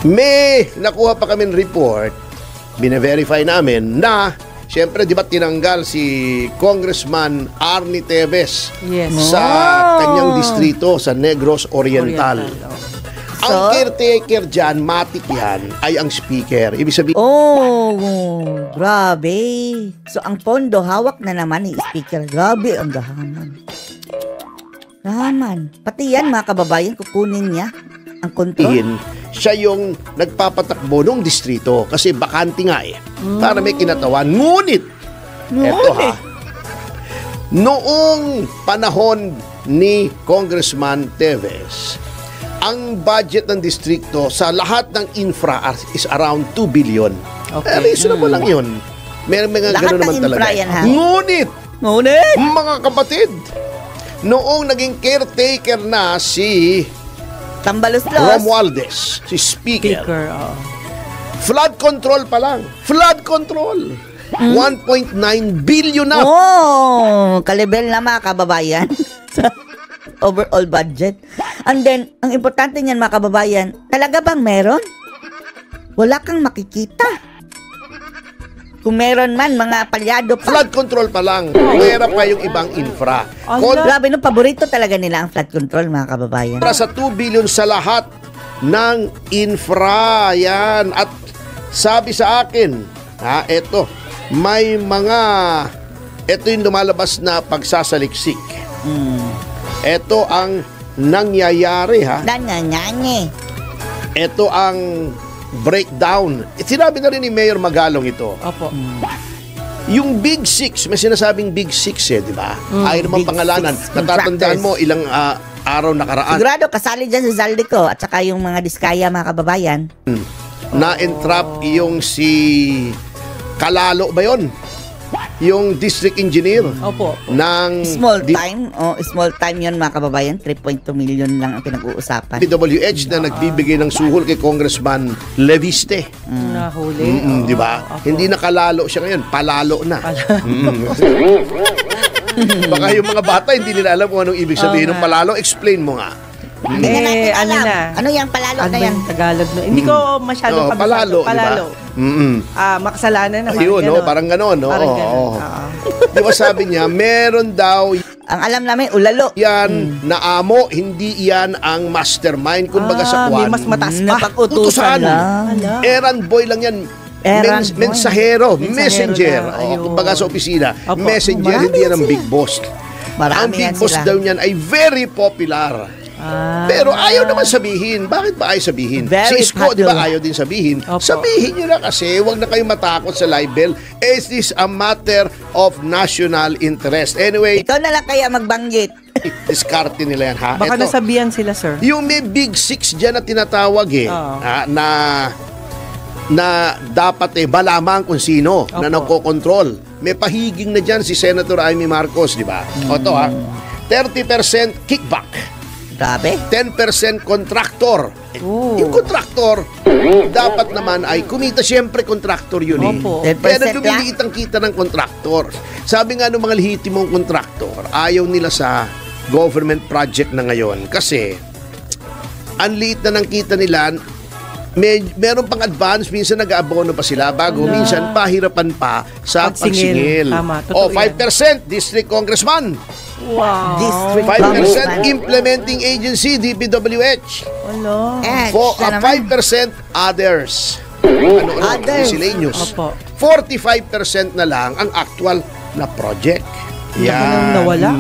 May nakuha pa kami report, bine-verify namin na siyempre, di ba tinanggal si Congressman Arnie Teves sa kanyang distrito sa Negros Oriental. Ang caretaker dyan, matik yan, ay ang speaker. Ibig sabihin... Grabe. So, ang pondo, hawak na naman ni speaker. Grabe ang gahaman. Gahaman. Pati yan, mga kababayan, kukunin niya ang kontrol. Siya yung nagpapatakbo ng distrito kasi bakante nga para may kinatawan. Ngunit, eto ha, noong panahon ni Congressman Teves, ang budget ng distrito sa lahat ng infra is around 2 billion. Okay. Reasonable lang yun. May mga gano'n naman talaga. Ngunit, mga kapatid, noong naging caretaker na si Romualdez, si speaker. Flood control pa lang. Flood control. 1.9 billion na. Kalibel na mga kababayan. Overall budget. And then, ang importante niyan mga kababayan, talaga bang meron? Wala kang makikita. Kung meron man, mga palyado pa. Flood control pa lang. Pera pa yung ibang infra. Grabe, no, paborito talaga nila ang flood control, mga kababayan. Para sa 2 billion sa lahat ng infra. Yan. At sabi sa akin, eto, may mga, eto yung lumalabas na pagsasaliksik. Eto ang nangyayari, Eto ang breakdown. Sinabi na rin ni Mayor Magalong ito. Opo. Yung Big Six, may sinasabing Big Six di ba? Ayaw naman pangalanan. Natatandaan mo ilang araw nakaraan. Sigurado, kasali dyan si Zaldico at saka yung mga Diskaya, mga kababayan. Na-entrap yung si Kalalo ba yun? Yung district engineer ng small time yun mga kababayan. 3.2 million lang ang pinag-uusapan. PWH na nagbibigay ng suhol kay Congressman Leviste. Nahuli. Di ba? Hindi na Kalalo siya ngayon, palalo na. Baka yung mga bata hindi nila alam kung anong ibig sabihin ng palalo. Explain mo nga. Ano yung palalo na yan? Tagalog na. Hindi ko masyado palalo. Makasalanan naman. Ayun, parang gano'n. Di ba sabi niya, meron daw ang alam namin, ulalo. Yan na amo, hindi yan ang mastermind. Kumbaga sa kwan. May mas mataas pa. Utusan. Errand boy lang yan. Mensahero. Messenger. Kumbaga sa opisina. Messenger, hindi yan ang big boss. Ang big boss daw niyan ay very popular. Pero ayaw naman sabihin. Bakit ba ayaw sabihin? Si Isko, di ba ayaw din sabihin? Sabihin nyo na kasi, huwag na kayong matakot sa libel. Is this a matter of national interest? Anyway, ikaw na lang kaya magbanggit. Diskarte nila yan, ha? Baka nasabihan sila, sir. Yung may Big Six dyan na tinatawag na dapat malamang kung sino na nagkokontrol. May pahiging na dyan si Senator Amy Marcos, di ba? O to, 30% kickback. Grabe. 10% contractor. Yung contractor, dapat naman ay kumita, siyempre contractor yun Kaya naglumiligit ang kita ng contractor. Sabi nga ng mga lehitimong contractor, ayaw nila sa government project na ngayon kasi ang liit na ng kita nila. Meron pang advance, minsan nag-aabono pa sila bago, minsan pahirapan pa sa pagsingil. 5% district congressman. Wow. District 5% implementing agency, DPWH. 5% others. Others. Miscellaneous. 45% na lang ang actual na project. Yan. Nawala.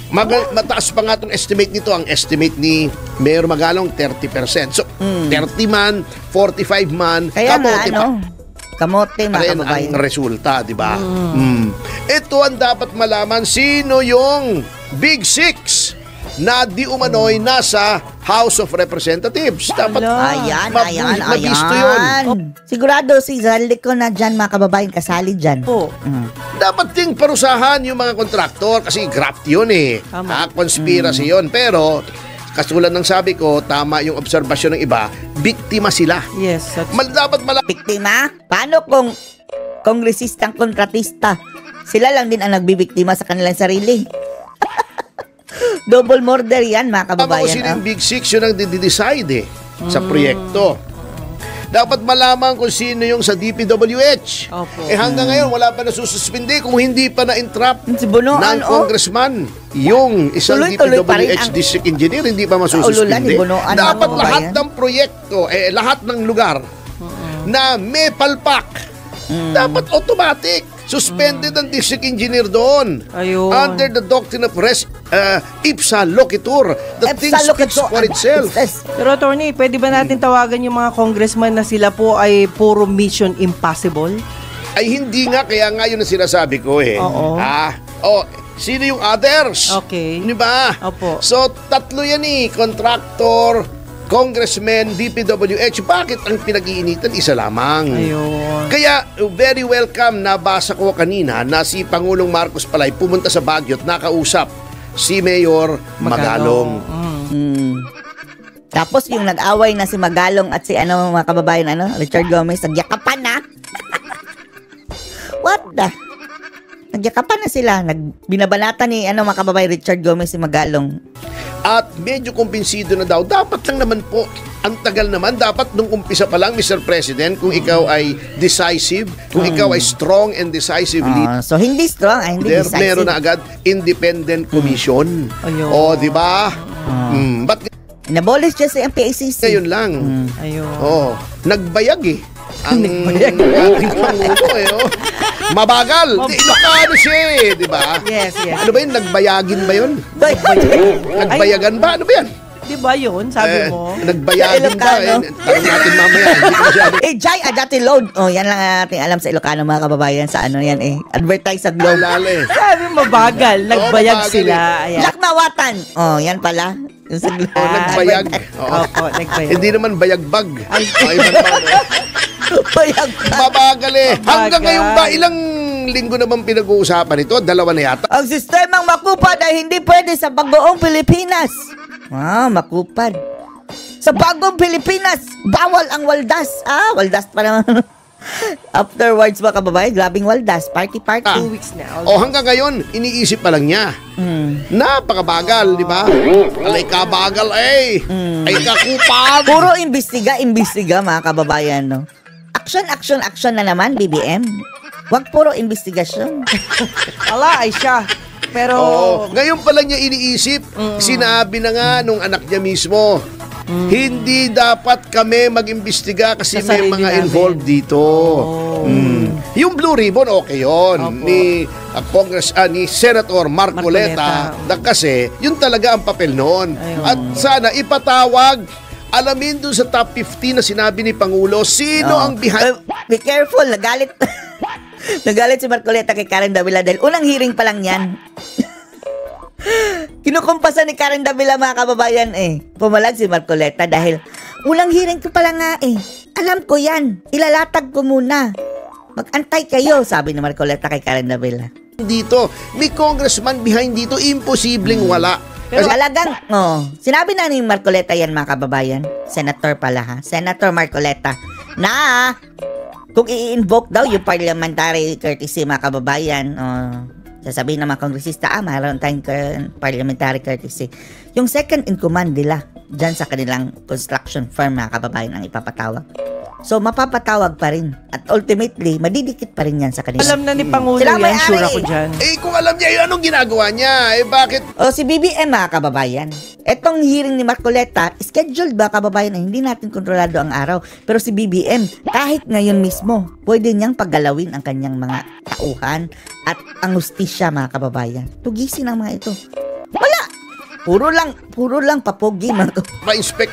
Mataas pa nga itong estimate nito. Ang estimate ni Mayor Magalong, 30%. So, 30 man, 45 man, kaya kamote pa. Kamote, mga kababayan. Ang resulta, di ba? Ito ang dapat malaman, sino yung Big Six na di umano'y nasa House of Representatives. Dapat mabisto yun. Sigurado si Zaldico na dyan, mga kababayan, kasali dyan. Dapat ding parusahan yung mga kontraktor kasi graft yun conspiracy yun. Pero katulad ng sabi ko, tama yung obserbasyon ng iba, biktima sila. Yes. Dapat biktima? Paano kung kongresistang kontratista? Sila lang din ang nagbibiktima sa kanilang sarili. Double murder yan, mga kababayan. Tama ko sila yung Big Six, yun ang decide sa proyekto. Dapat malaman kung sino yung sa DPWH. Opo. Hanggang ngayon, wala pa nasususpindi kung hindi pa na-entrap Si Bunoan, ng congressman. Yung isang Tuloy-tuloy pa rin DPWH ang district engineer, hindi pa Ululan ni masususpindi. Bunoan, Dapat mga lahat kababayan. ng proyekto, lahat ng lugar na may palpak, dapat automatic. Suspended ang district engineer doon. Ayun. Under the doctrine of res ipsa loquitur. The thing speaks for itself. Pero attorney, pwede ba natin tawagan yung mga congressman na sila po ay puro mission impossible? Ay hindi nga, kaya nga yun ang sinasabi ko eh. Oo. Sino yung others? Okay. Di ba? Opo. So, tatlo yan eh. Contractor, congressman, DPWH. Bakit ang pinag-iinitan? Isa lamang. Ayun. Kaya, very welcome, nabasa ko kanina na si Pangulong Marcos Palay pumunta sa Baguio at nakausap si Mayor Magalong. Tapos yung nag-away na si Magalong at si mga kababayan, Richard Gomez, nagyakapan na. What the? Nagyakapan na sila. Binabanata ni mga kababayan Richard Gomez si Magalong. At medyo kumbinsido na daw, dapat lang naman po, ang tagal naman, dapat nung umpisa pa lang, Mr. President, kung ikaw ay decisive, kung ikaw ay strong and decisive leader, So hindi strong, hindi decisive. meron na agad independent commission. Ayun. O, di ba? Ba't Inabolish siya sa PACC. ngayon lang? Ayun. Nagbayag eh. Ang ating Pangulo Mabagal. Ilocano siya eh, di ba? Yes. Ano ba yun? Nagbayagin ba yun? Bay, Nagbayagan ba? Ano ba yan? Di ba yun? Sabi mo? Nagbayagin ba? Ilocano. Tanong natin mamaya. Hindi ko masyado. Jai Adati Load. Yan lang ang ating alam sa Ilocano mga kababayan sa yan advertise sa Globe. Alala eh. Sabi mo bagal. Nagbayag mabagal sila. Ayan. Lakmawatan. Yan pala. Yung sa Globe. Nagbayag. Opo, nagbayag. Hindi naman bayagbag. Ibang Bayag. mabagal eh. Hanggang Mabagal. ngayon ba, ilang linggo naman pinag-uusapan ito? 2 na yata. Ang sistemang makupad ay hindi pwede sa bagong Pilipinas. Makupad. Sa bagong Pilipinas, bawal ang waldas. Waldas pa naman. Afterwards mga kababayan, grabing waldas. Party. 2 weeks na. Hanggang ngayon, iniisip pa lang niya. Napakabagal, di ba? Alay kabagal eh. Ay kakupad. Puro imbestiga mga kababayan, no? Action na naman, BBM. Huwag puro investigasyon. Ala, ay siya. Pero, Ngayon pa lang niya iniisip. Sinabi na nga nung anak niya mismo, hindi dapat kami mag-imbestiga kasi Sa may sarili mga namin. involved dito. Yung Blue Ribbon, okay yun. Opo. Ni Senator Marcoleta. Kasi yun talaga ang papel noon. Ayun. At sana ipatawag, alamin dun sa top 15 na sinabi ni Pangulo, sino ang behind... Be careful, nagalit. Nagalit si Marcoleta kay Karen Davila dahil unang hearing pa lang yan. Kinukumpasan ni Karen Davila mga kababayan Pumalag si Marcoleta dahil unang hearing ko pa lang nga Alam ko yan. Ilalatag ko muna. Mag-antay kayo, sabi ni Marcoleta kay Karen Davila. dito. May congressman behind dito, imposibleng wala. Pero talagang, sinabi na ni Marcoleta yan mga kababayan. Senator pala ha. Senator Marcoleta. Na, kung i-invoke daw yung parliamentary courtesy mga kababayan, sasabihin ng mga kongresista, mayroon tayong parliamentary courtesy. Yung second in command nila, dyan sa kanilang construction firm mga kababayan ang ipapatawag. So, mapapatawag pa rin. At ultimately, madidikit pa rin yan sa kanila. alam na ni Pangulo Sila yan, may-ari. sure ako dyan. Kung alam niya yun, anong ginagawa niya? Bakit? Si BBM mga kababayan, etong hearing ni Marcoleta, scheduled ba kababayan na hindi natin kontrolado ang araw. Pero si BBM, kahit ngayon mismo, pwede niyang paggalawin ang kanyang mga tauhan at ang hustisya mga kababayan. Tugisin ang mga ito. Wala! Puro lang papogi mga kababayan. Pa-inspect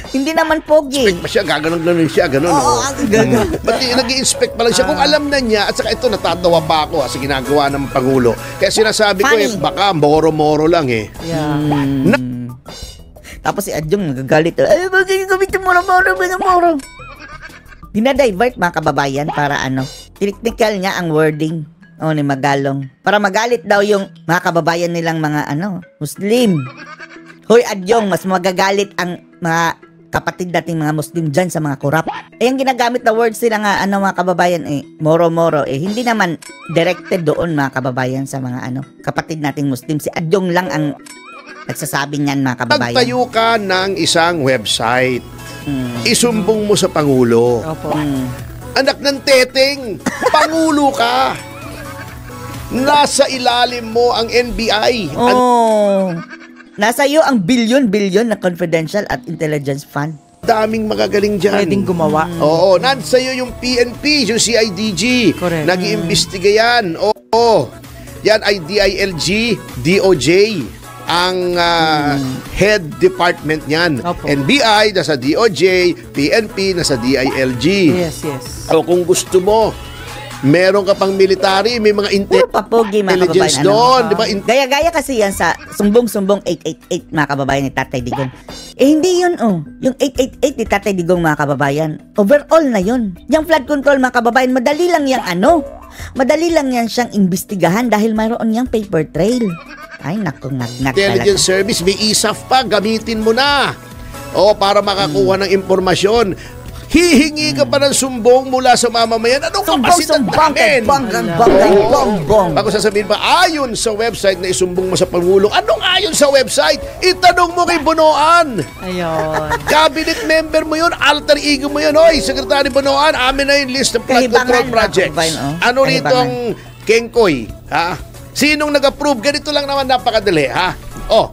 Hindi naman pogi. pa siya, gaganon siya, ganon. Ba't nag-i-inspect pa lang siya? Kung alam na niya, at saka ito, natatawa pa ako sa ginagawa ng Pangulo. Kaya sinasabi ko, Funny. baka moro-moro lang Yeah. Tapos si Adjong nagagalit. Ay, bakit gawin yung moro-moro. Dinadivert mga kababayan para technical niya ang wording ni Magalong. Para magalit daw yung mga kababayan nilang mga Muslim. Hoy Adjong, mas magagalit ang mga kapatid nating mga Muslim dyan sa mga kurap. Ang ginagamit na words sila nga mga kababayan moro-moro hindi naman directed doon mga kababayan sa mga kapatid nating Muslim. Si Adjong lang ang nagsasabi niyan mga kababayan. Nagtayo ka ng isang website. isumbong mo sa Pangulo. Opo. Anak ng teteng, Pangulo ka. Nasa ilalim mo ang NBI. Oh. Nasa iyo ang bilyon-bilyon na confidential at intelligence fund. Daming magagaling dyan. Pwedeng gumawa. Oo, nasa iyo yung PNP, yung CIDG. Correct. Nag-iimbestiga yan. Oo. Yan ay DILG, DOJ. Ang head department niyan. Opo. NBI, nasa DOJ. PNP, nasa DILG. Yes, yes. O kung gusto mo, meron ka pang military, may mga Puro papogi, mga intelligence kababayan. doon. Di ba? Gaya-gaya kasi yan sa sumbong-sumbong 888, mga kababayan ni Tatay Digong. Hindi yun, Yung 888 ni Tatay Digong, mga kababayan, overall na yun. Yung flood control, mga kababayan, madali lang yang madali lang yan siyang imbestigahan dahil mayroon yang paper trail. Ay, naku, nag-nag Intelligence talaga. Service, may ISAF pa, gamitin mo na. O, para makakuha ng impormasyon. Hihingi ka pa ng sumbong mula sa mamamayan. Anong kapasidad namin? Bong. Bago sasabihin pa, ayon sa website na isumbong mo sa Pangulo. Anong ayon sa website? Itanong mo kay Bonoan. Ayun. Cabinet member mo yun, alter ego mo yun. Oy, Secretary Bonoan, amin na yung list ng flood control projects. Ano rito ang Kengkoy? Ha? Sinong nag-approve? Ganito lang naman, napakadali. Ha? Oh,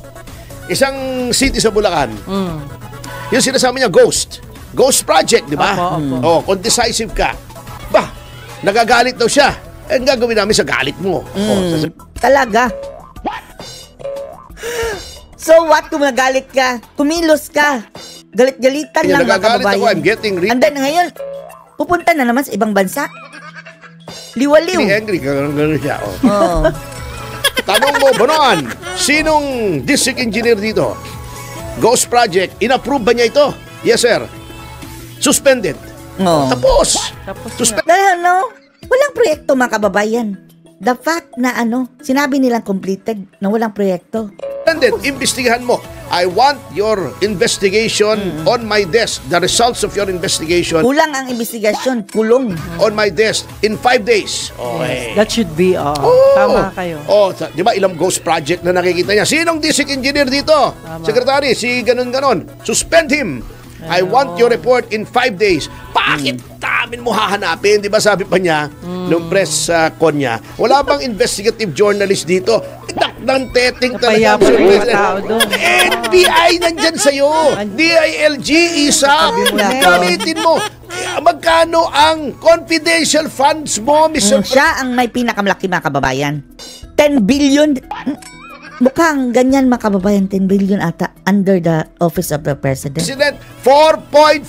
isang city sa Bulacan. Yung sinasabi niya, Ghost Project, di ba? Opo. Oh, kung decisive ka. Bah, nagagalit daw siya. Eh, ang gagawin namin sa galit mo. Talaga. So what kung nagalit ka? Kumilos ka. Galit-galitan Kaya lang, mga nagagalit kababayan. ako, I'm getting And then ngayon, pupunta na naman sa ibang bansa. Liwaliw. really angry. Ganun siya. Oh. Oh. Tanong mo, Bonoan, sinong district engineer dito? Ghost Project, inapprove ba niya ito? Yes, sir. Suspended. Oh. Tapos. Tapos Dahil walang proyekto, mga kababayan. The fact na sinabi nilang completed na walang proyekto. Suspended. Imbestigahan mo. I want your investigation on my desk. The results of your investigation Kulang ang investigasyon, kulong. on my desk in 5 days. Okay. that should be, tama kayo. Oh, di ba ilang ghost project na nakikita niya? Sinong district engineer dito? Secretary, si ganon-ganon. Suspend him. I want your report in 5 days. Bakit namin mo hahanapin? Di ba sabi pa niya, nung press con niya, wala bang investigative journalist dito? Dakdang teteng talaga. Napaya po yung mga tao doon. NBI nandyan sa'yo. DILG, ISAP. Gamitin mo. Magkano ang confidential funds mo, Mr. Siya ang may pinakamalaki, mga kababayan. 10 billion. Mukhang ganyan, mga kababayan. 10 billion ata under the office of the president. President? 4.5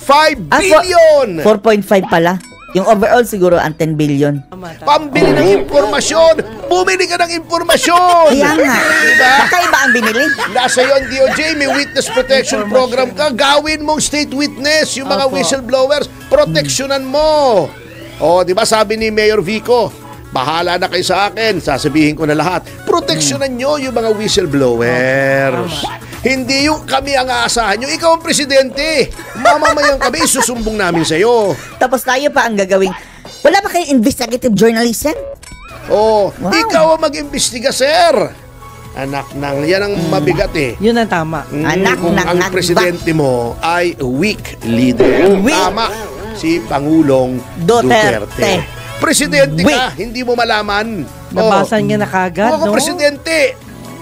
billion. 4.5 pala. Yung overall siguro ang 10 billion. Pambili ng impormasyon. Bumili ka ng impormasyon. Kaya nga. Diba? Baka iba ang binili. Nasa iyo ang DOJ, may witness protection program ka. Gawin mong state witness. Yung mga whistleblowers, proteksyonan mo. O, di ba sabi ni Mayor Vico, bahala na kayo sa akin. Sasabihin ko na lahat. Proteksyonan nyo yung mga whistleblowers. Hindi yung kami ang aasahan nyo. Ikaw ang presidente. Mamamayang kami, susumbong namin sa'yo. Tapos tayo pa ang gagawing, wala ba kayong investigative journalism? Oh, Wow. ikaw ang mag-imbestiga, sir. Anak nang, yan ang mabigat eh. Yun ang tama. Anak Kung ng ang nagba- presidente mo ay weak leader. Weak. Tama, si Pangulong Duterte. Presidente Weak. ka, hindi mo malaman. Nabasa niya na kagad, Ako no? presidente.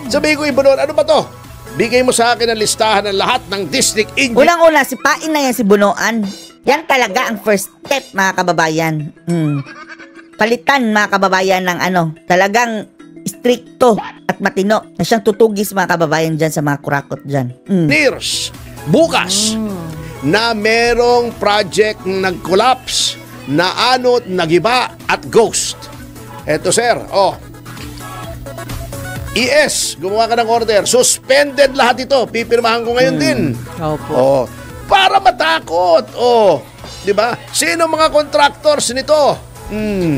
Sabihin ko, Ibanon, ano ba to? Bigay mo sa akin ang listahan ng lahat ng district engineer. Unang-una, si Pain na yan, si Bunoan. Yan talaga ang first step, mga kababayan. Palitan, mga kababayan, ng talagang stricto at matino na siyang tutugis, mga kababayan, dyan sa mga kurakot dyan. Engineers. Bukas na merong project nag-collapse na anot, nagiba at ghost. Eto sir, ES, gumawa ka ng order. Suspended lahat ito. Pipirmahan ko ngayon din. Opo. Para matakot. Di ba? Sino mga contractors nito?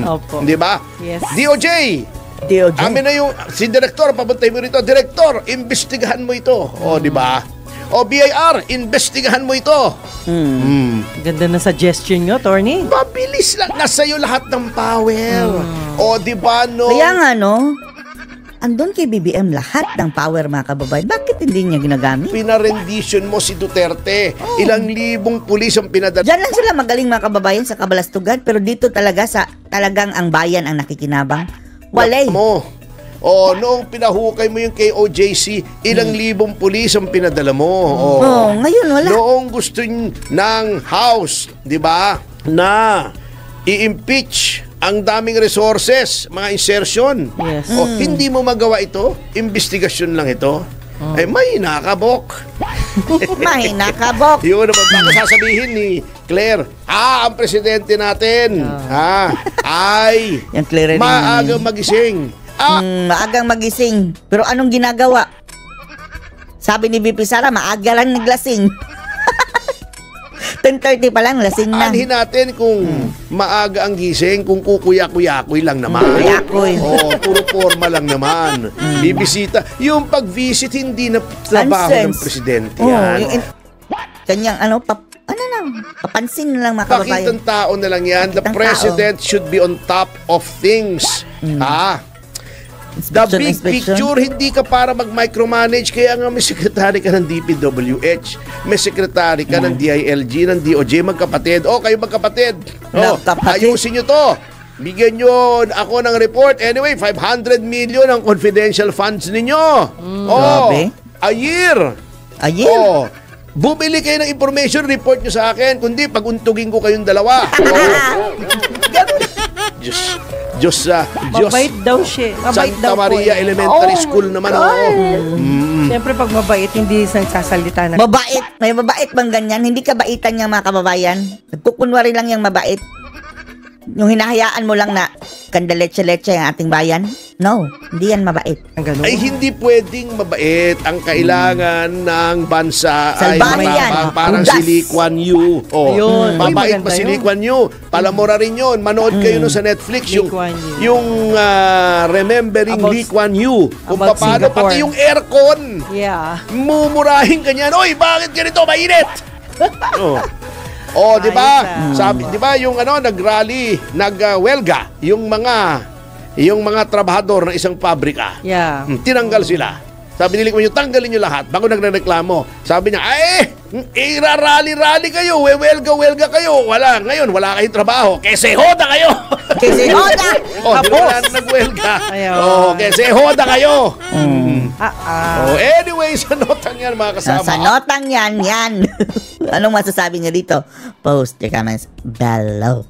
Opo. Di ba? Yes. DOJ. DOJ. Amin na yung si Director, pabuntay mo rito. Director, imbestigahan mo ito. Di ba? BIR, imbestigahan mo ito. Ganda na suggestion nyo, Tony. Mabilis lang. Nasa iyo lahat ng power. Di ba, no? Kaya nga, no? Andun kay BBM lahat ng power, mga kababayan. Bakit Bakit hindi niya ginagamit? Pinarendition mo si Duterte. Ilang libong pulis ang pinadala. Diyan lang sila magaling mga kababayan sa kabalastugan, pero dito talagang ang bayan ang nakikinabang. Walay. Mo. Noong pinahukay mo yung KOJC, ilang libong pulis ang pinadala mo. Ngayon wala. Noong gusto ng House, di ba, na i-impeach ang daming resources, mga insertion. Yes. Hindi mo magawa ito? Investigasyon lang ito? Ay, may nakabok. May nakabok. Yun naman baka sasabihin ni Claire, ang presidente natin, ay Yung Claire rin maaga magising. Maagang magising. Pero anong ginagawa? Sabi ni VP Sara, maaga lang naglasing. 10:30 pa lang, lasing na. Anhin natin kung maaga ang gising, kung kukuya-kuya-kuy lang naman. Kuya-kuy. Puro forma lang naman. Bibisita. Yung pag-visit, hindi na trabaho ng presidente yan. Kanyang papansin na lang mga kababayan. Pakitang tao na lang yan. The president should be on top of things. The big picture, hindi ka para mag-micromanage. Kaya nga may sekretary ka ng DPWH, may sekretary ka ng DILG, ng DOJ, magkapatid. Kayo magkapatid. Ayusin nyo to. Bigyan nyo ako ng report. Anyway, 500 million ang confidential funds ninyo. Grabe. A year. Bumili kayo ng information, report nyo sa akin. Kundi, paguntugin ko kayong dalawa. Diyos. Mabait daw siya. Mabait Santa daw Maria Elementary School naman. Siyempre, pag mabait, hindi nagsasalita na. Mabait. May mabait bang ganyan? Hindi ka baitan niya mga kababayan. Nagkukunwari lang yung mabait. Yung hinahayaan mo lang na kandaleche-leche ang ating bayan. No, hindi yan mabait. Ay hindi pwedeng mabait. Ang kailangan ng bansa Salbahan ay yan. parang si Lee Kuan Yew. Ayun. Mabait pa si Lee Kuan Yew. Palamura rin yun. Manood kayo nun sa Netflix. Lee Kuan Yew. Yung Remembering Lee Kuan Yew. Kung about paano, Singapore. pati yung aircon. Yeah. Mumurahin ka niyan. Oy, bakit ganito? Mainit! Di ba? Sabi, di ba yung nag-rally, nag-welga, yung mga trabahador ng isang pabrika. Yeah. Tinanggal sila. Sabi nila ko, tanggalin nyo lahat bago nagreklamo. Sabi niya, rally kayo, welga kayo. Ngayon, wala kayong trabaho. Kesehoda kayo. Kesehoda! Di ba na nagwelga? Ayun. Kesehoda kayo. Anyway, sa notang yan, mga kasama. Sa notang yan. Anong masasabi niya dito? Post your comments below.